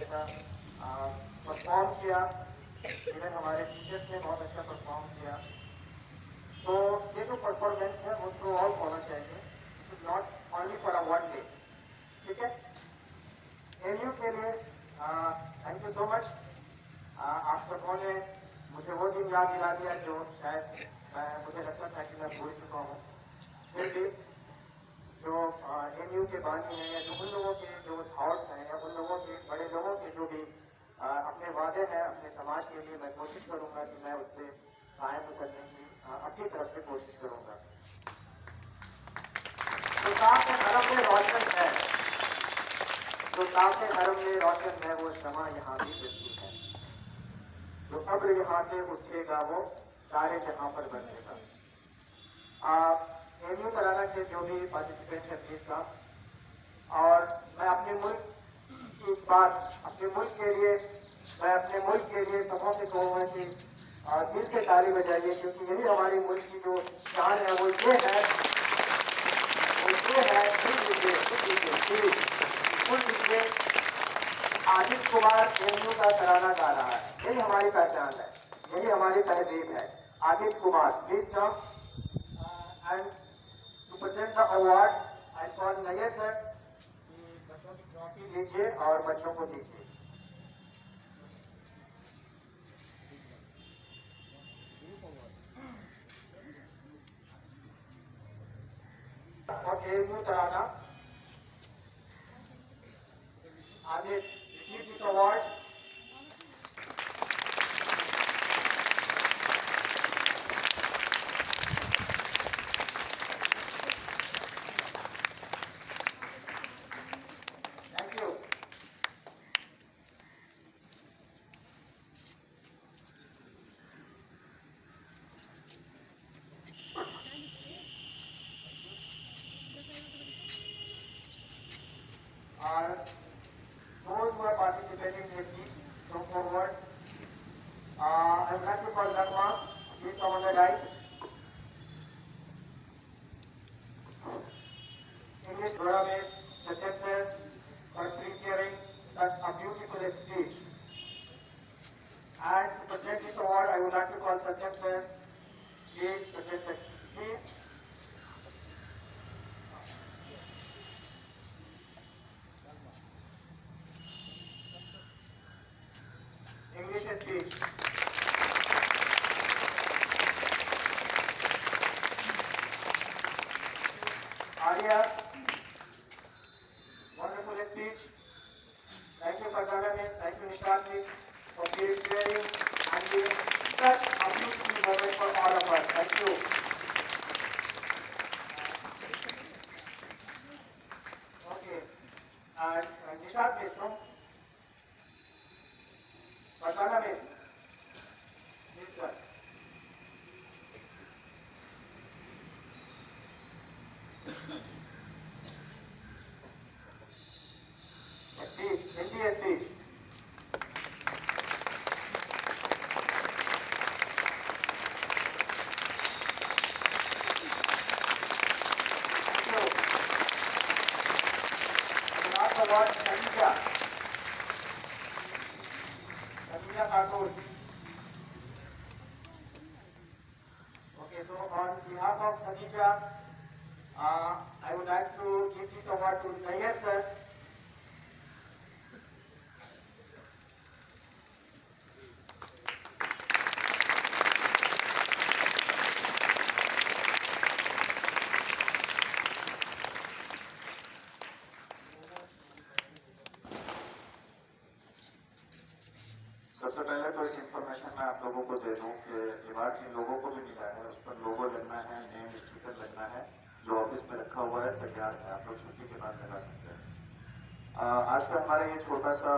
बाकायदा परफॉर्म किया। इवन हमारे टीचर्स ने बहुत अच्छा परफॉर्म किया। तो ये जो परफॉर्मेंस है वो थ्रू आउट होना चाहिए, it is not only for a one day. ठीक है, एमयू के लिए थैंक यू सो मच। आप सबों ने मुझे वो दिन याद दिला दिया जो शायद मुझे लगता था कि मैं भूल चुका हूँ। फिर भी जो एमयू के बानी हैं या जो उन लोगों के जो थॉट्स हैं या उन लोगों के बड़े लोगों के जो भी अपने वादे हैं अपने समाज के लिए, मैं कोशिश करूंगा कि मैं उससे कायम करने की अपनी तरफ से कोशिश करूंगा। जो साफ हरम में रोशन है, जो साफ हरम में रोशन है, वो शमा यहाँ भी जलती है। जो अब्र यहाँ से उठेगा वो सारे जहां पर बसेगा। एमयू कराना के जो भी पार्टिसिपेंट है प्लीज का, और मैं अपने मुल्क की इस बार अपने मुल्क के लिए, मैं अपने मुल्क के लिए सबों से कहूँगा कि दिल से ताली बजाइए, क्योंकि यही हमारे मुल्क की जो शान है वो ये है, आदित्य कुमार एमयू का तराना गा रहा है। यही हमारी पहचान है, यही हमारी तहजीब है। Aditya Kumar please come and to present the award. I call नये सर कि बच्चों की ट्रॉफी लीजिए और बच्चों को दीजिए। और एमयू तराना आगे receive this award. Thank you. Those who are participating in the come forward. I would like to call Dharma. Please come on the right. English Dora-based Satyam sir for preparing such a beautiful speech. And to present this award, I would like to call Satyam sir. Please present it. Please. English speech. Arya, wonderful speech. Thank you, Fazana miss. Thank you, Nishat miss, for preparing and giving such a beautiful moment for all of us. Thank you. Okay. And Nishat miss, no? Fazana miss. Please go. Speech, Hindi speech. Thank you. The last award, Khadija. Khadija Khatun. Okay, so on behalf of Khadija, I would like to give this award to Nayyar sir. सबसे पहले तो इस information मैं आप लोगों को दे दूं कि अवार्ड जिन लोगों को भी मिला है उस पर लोगो लगना है, नेम स्टिकर लगना है, जो ऑफिस में रखा हुआ है तैयार है, आप लोग छुट्टी के बाद लगा सकते हैं। आज का हमारा ये छोटा सा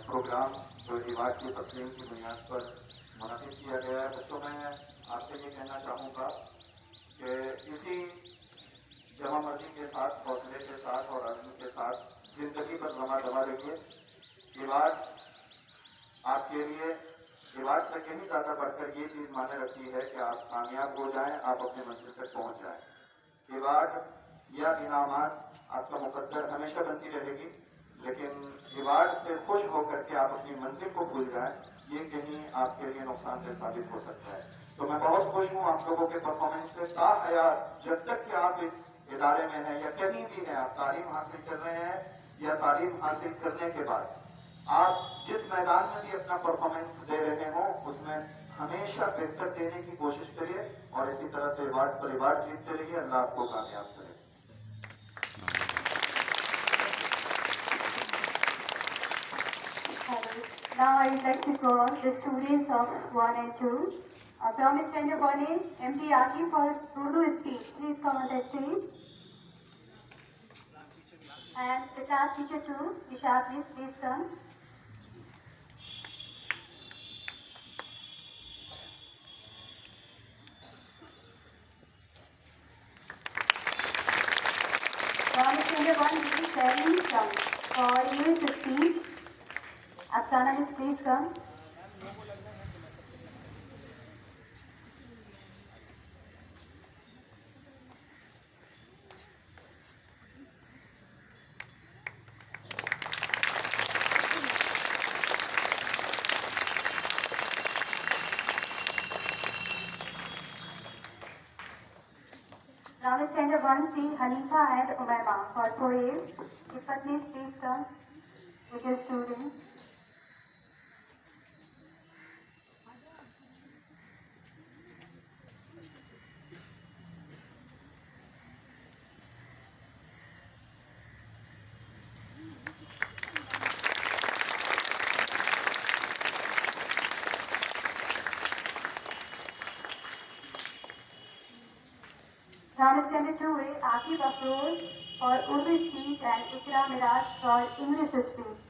प्रोग्राम जो अवार्ड की तकसीम की बुनियाद पर मुनक़िद किया गया है, बच्चों मैं आपसे ये कहना चाहूँगा कि इसी जमा मर्जी के साथ, हौसले के साथ और अज़्म के साथ जिंदगी पर जमा दबा रखिए। अवार्ड आपके लिए अवार्ड से कहीं ज़्यादा बढ़कर ये चीज़ मायने रखती है कि आप कामयाब हो जाएं, आप अपने मंजिल तक पहुंच जाएं। अवार्ड या इनामात आपका मुकद्दर हमेशा बनती रहेगी, लेकिन रिवार्ड से खुश होकर के आप अपनी मंजिल को भूल जाएं, ये कहीं आपके लिए नुकसानदेह साबित हो सकता है। तो मैं बहुत खुश हूँ आप लोगों के परफॉर्मेंस से। ताहयात जब तक कि आप इस इदारे में हैं या कहीं भी हैं, आप तालीम हासिल कर रहे हैं या तालीम हासिल करने के बाद आप जिस मैदान में भी अपना परफॉर्मेंस दे रहे हो उसमें हमेशा बेहतर देने की कोशिश करिए और इसी तरह से रिवार्ड पर रिवार्ड जीतते रहिए। अल्लाह आपको कामयाब करे। Now I would like to call the students of 1 and 2. From standard 1A, MD Aki for Urdu speech. Please come on the stage. And the class teacher 2, Isha, please come. From standard 1B, 7 come. For English speech, Afsana, please come. Now standard 1C, Hanifa and Umayma for 4A. If please come with your student. Now standard 2A, Akib Afroz for Urdu speech and Ikra Miraj for English speech.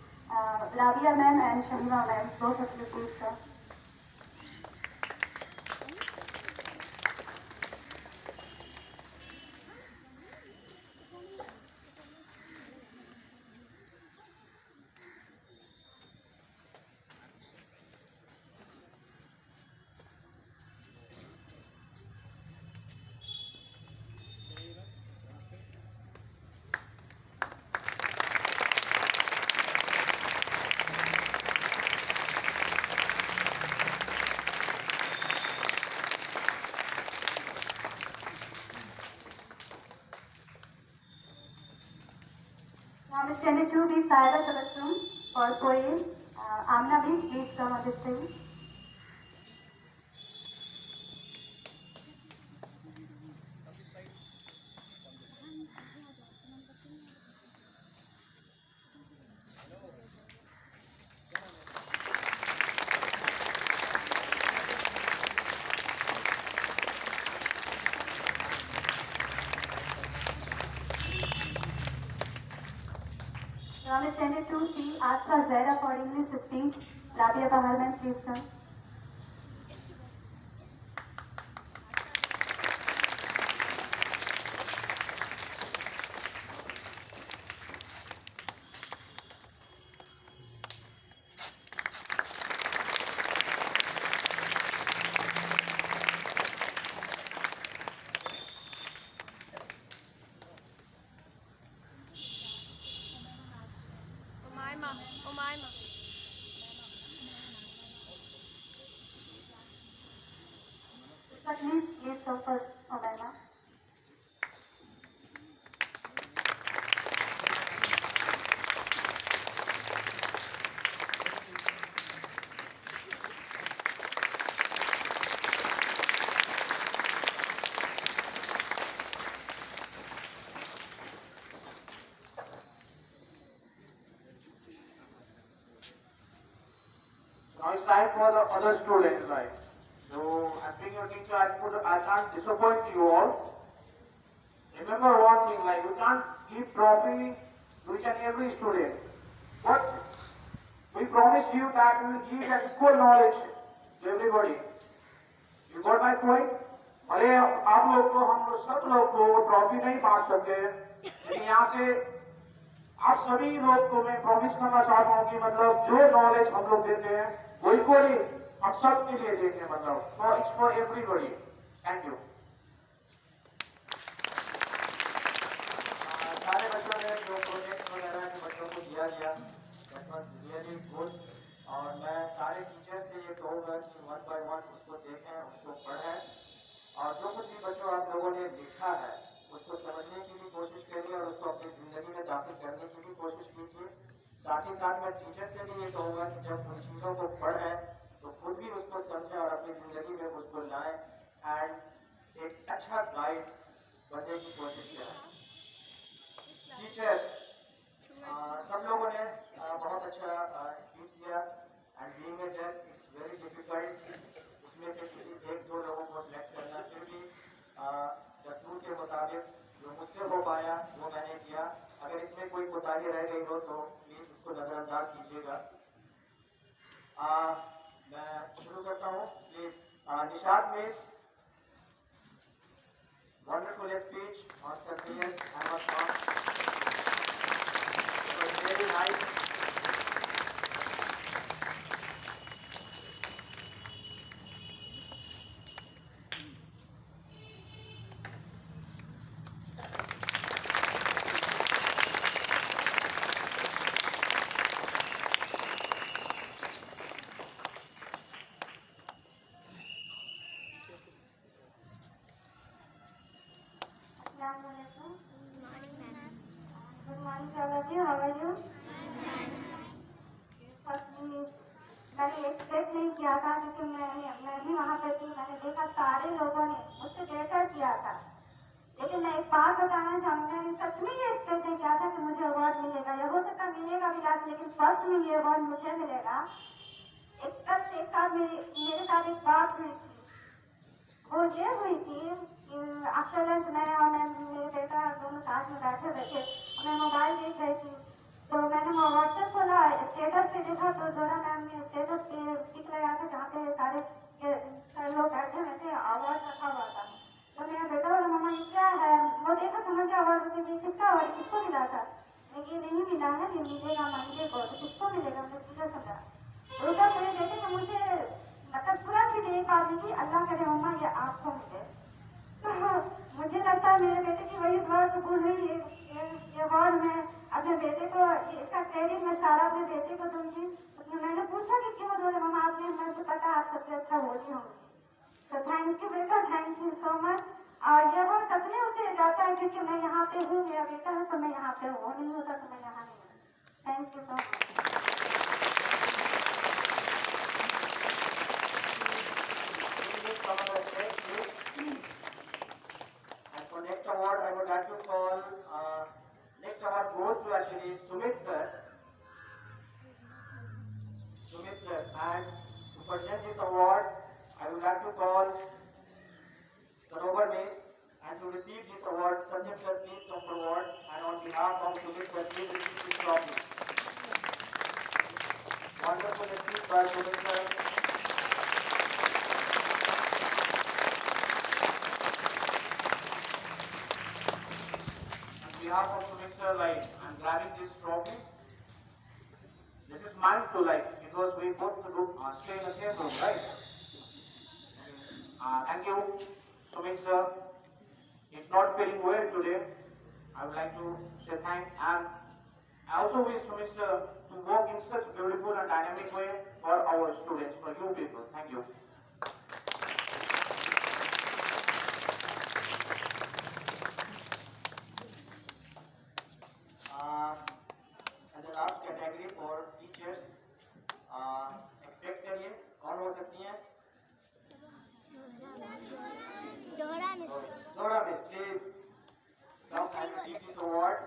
Rabia ma'am and Shamima ma'am, both of you please come. Now standard 2B, Saida Tabassum for poem. Amna, please come on the stage. Now standard 2C, Asfa Zaira for English speech. Rabia Bahar ma'am, please come. Umayma. Please come for Umayma. Now it's time for the other students, like. So, as being your teacher, I can't disappoint you all. Remember one thing, like you can't give trophy to each and every student. But we promise you that we will give an equal knowledge to everybody. You got my point? भले आप लोग को हम लोग सब लोग को trophy नहीं बांट सकते, लेकिन यहाँ से आप सभी लोग को मैं प्रॉमिस करना चाहता हूँ कि मतलब जो नॉलेज हम लोग देते हैं वो इक्वली हम सब के लिए देते हैं, मतलब it's for everybody. Thank you. सारे बच्चों ने जो प्रोजेक्ट वगैरह बच्चों को दिया गया वेरी गुड। और मैं सारे टीचर्स से ये कहूँगा कि वन बाय वन उसको देखें, उसको पढ़ें, और जो कुछ भी बच्चों आप लोगों ने लिखा है उसको समझने की भी कोशिश करिए और उसको अपनी ज़िंदगी में दाखिल करने की भी कोशिश कीजिए। साथ ही साथ मैं टीचर से भी ये कहूँगा कि जब उन चीज़ों को पढ़ें तो खुद भी उसको समझें और अपनी ज़िंदगी में उसको लाएं एंड एक अच्छा गाइड बनने की कोशिश करें। टीचर्स सब लोगों ने बहुत अच्छा स्पीच दिया एंड बीइंग अ जज इट्स वेरी डिफिकल्ट उसमें से किसी एक दो लोगों को सिलेक्ट करना। फिर भी दस्तूर के मुताबिक जो मुझसे हो पाया वो मैंने किया। अगर इसमें कोई कोताही रह गई हो तो प्लीज़ इसको नज़रअंदाज कीजिएगा। मैं शुरू करता हूँ please. Nishat miss, wonderful speech on Sasiyat Ahmad Khan. It was very nice. Good morning to all of you. How are you? Firstly, मैंने एक्सपेक्ट नहीं किया था क्योंकि मैं भी वहाँ पे थी। मैंने देखा सारे लोगों ने मुझसे बेटर किया था, लेकिन मैं एक बात बताना चाहूँगी, मैंने सच में ये एक्सपेक्ट नहीं किया था कि मुझे अवार्ड मिलेगा, या हो सकता मिलेगा भी लास्ट, लेकिन फर्स्ट में ये अवार्ड मुझे मिलेगा। एक साथ मेरे साथ एक बात हुई थी, वो ये हुई थी कि आफ्टर लंच मैं और मेरे बेटा दोनों साथ में बैठे हुए थे। मैं मोबाइल देख रही थी तो मैंने व्हाट्सएप खोला, स्टेटस पे देखा तो जोरा मैम ने स्टेटस पे टिक लगाया था जहाँ पे सारे लोग बैठे हुए थे, अवार्ड रखा हुआ था। तो मेरा बेटा बोला मम्मा ये क्या है? वो देखा समझ गया अवार्ड, किसका अवार्ड, किसको मिला था? ये नहीं मिला है, ये मिलेगा मंडे को। तो किसको मिलेगा? मुझे पूछा समझा रुका मेरे बेटे ने मुझे मतलब पूरा सीट एक बात नहीं की, अल्लाह करे मम्मा ये आपको मिले। तो मुझे लगता है मेरे बेटे की वही दुआ कबूल हुई। ये अवार्ड मैं अपने बेटे को, इसका क्रेडिट मैं सारा अपने बेटे को दूंगी। तो मैंने पूछा कि क्यों? बोले मम्मा आपने, मुझे पता आप सबसे अच्छा होती होंगी। तो थैंक यू बेटा, थैंक यू सो मच। और ये अवार्ड सच में उसे जाता है क्योंकि मैं यहाँ पे हूँ, मेरा बेटा है तो मैं यहाँ पे हूँ, नहीं होता तो मैं यहाँ नहीं हूँ। Thank you so much. And for next award, I would like to call, next award goes to actually Sumit sir. Sumit sir. And to present this award, I would like to call Sarovar Miss. And to receive this award, Satyam sir, please come forward. And on behalf of Sumit sir, please receive this trophy. Wonderful speech by Sumit sir. On behalf of Sumit sir, like, I'm grabbing this trophy. This is mine to like, because we both stay in the same room, right? Thank you, Sumit sir. It's not feeling well today. I would like to say thanks, and I also wish Sumit sir to work in such a beautiful and dynamic way for our students, for you people. Thank you. And the last category for teachers, expect करिए कौन हो सकती हैं? Zora Miss, please come and receive this award.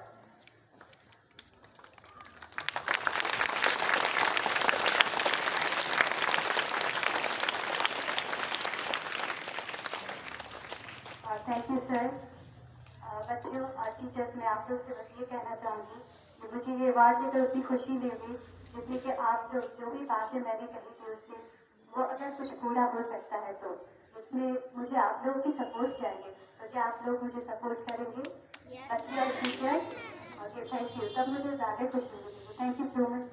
Thank you sir. बच्चों और teachers, मैं आप लोग से बस ये कहना चाहूँगी कि मुझे ये अवार्ड देकर उतनी खुशी देगी जितनी कि आप लोग जो भी बातें मैंने कही थी उससे वो अगर कुछ पूरा हो सकता है तो उसमें मुझे आप लोगों की सपोर्ट चाहिए। तो क्या आप लोग मुझे सपोर्ट करेंगे? बच्चे और टीचर्स, ओके थैंक यू। तब मुझे ज़्यादा खुशी मिलेगी। Thank you so much.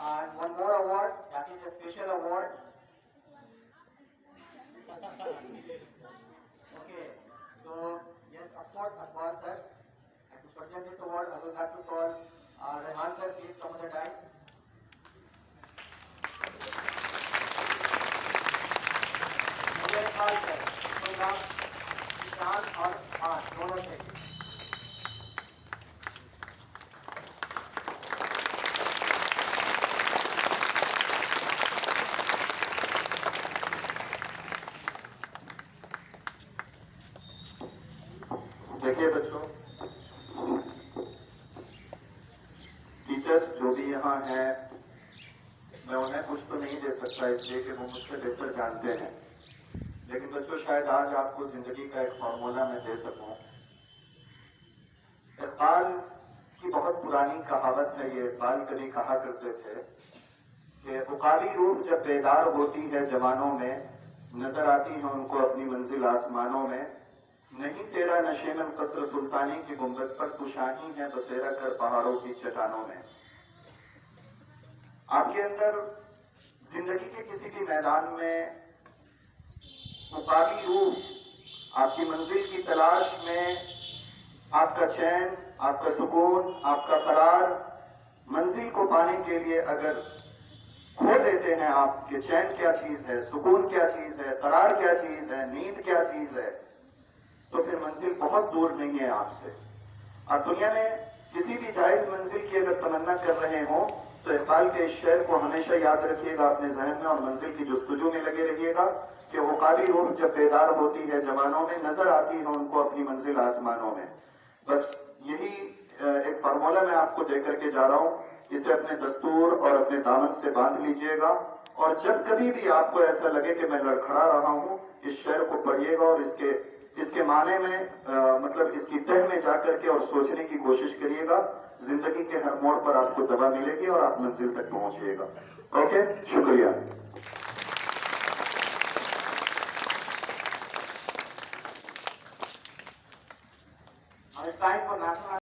And one more award, that is a special award. Okay, so yes, of course, Akbar sir. have to call Rehan sir, please come on the dais. मुझे Iqbal sir, programme शान और आन दोनों थे। देखिए बच्चों, teachers जो भी यहाँ हैं, मैं उन्हें कुछ तो नहीं दे सकता इसलिए कि वो मुझसे बेहतर जानते हैं, लेकिन बच्चों शायद आज आपको जिंदगी का एक फॉर्मूला मैं दे सकूं। इकबाल की बहुत पुरानी कहावत है ये। इकबाल कभी कहा करते थे कि उकाली रूह जब बेदार होती है जवानों में, नजर आती है उनको अपनी मंजिल आसमानों में। नहीं तेरा नशेमन कसर सुल्तानी की गुंबद पर, तू शाही है बसेरा कर पहाड़ों की चट्टानों में। आपके अंदर जिंदगी के किसी भी मैदान में उकाली रूह आपकी मंजिल की तलाश में आपका चैन, आपका सुकून, आपका करार, मंजिल को पाने के लिए अगर खो देते हैं आप कि चैन क्या चीज है, सुकून क्या चीज है, करार क्या चीज है, नींद क्या चीज है, तो फिर मंजिल बहुत दूर नहीं है आपसे। और दुनिया में किसी भी जायज मंजिल की अगर तमन्ना कर रहे हो तो इकबाल के इस शेर को हमेशा याद रखिएगा अपने जहन में और मंजिल की जुस्तजू में लगे रहिएगा कि वो काली रूह जब बेदार होती है जवानों में, नजर आती है उनको अपनी मंजिल आसमानों में। बस यही एक फार्मूला मैं आपको देकर के जा रहा हूँ। इसे अपने दस्तूर और अपने दामन से बांध लीजिएगा और जब कभी भी आपको ऐसा लगे कि मैं लड़खड़ा रहा हूँ, इस शेर को पढ़िएगा और इसके माने में मतलब इसकी तह में जाकर के और सोचने की कोशिश करिएगा। जिंदगी के हर मोड़ पर आपको दवा मिलेगी और आप मंजिल तक पहुंचिएगा। ओके, शुक्रिया। Now it's time for national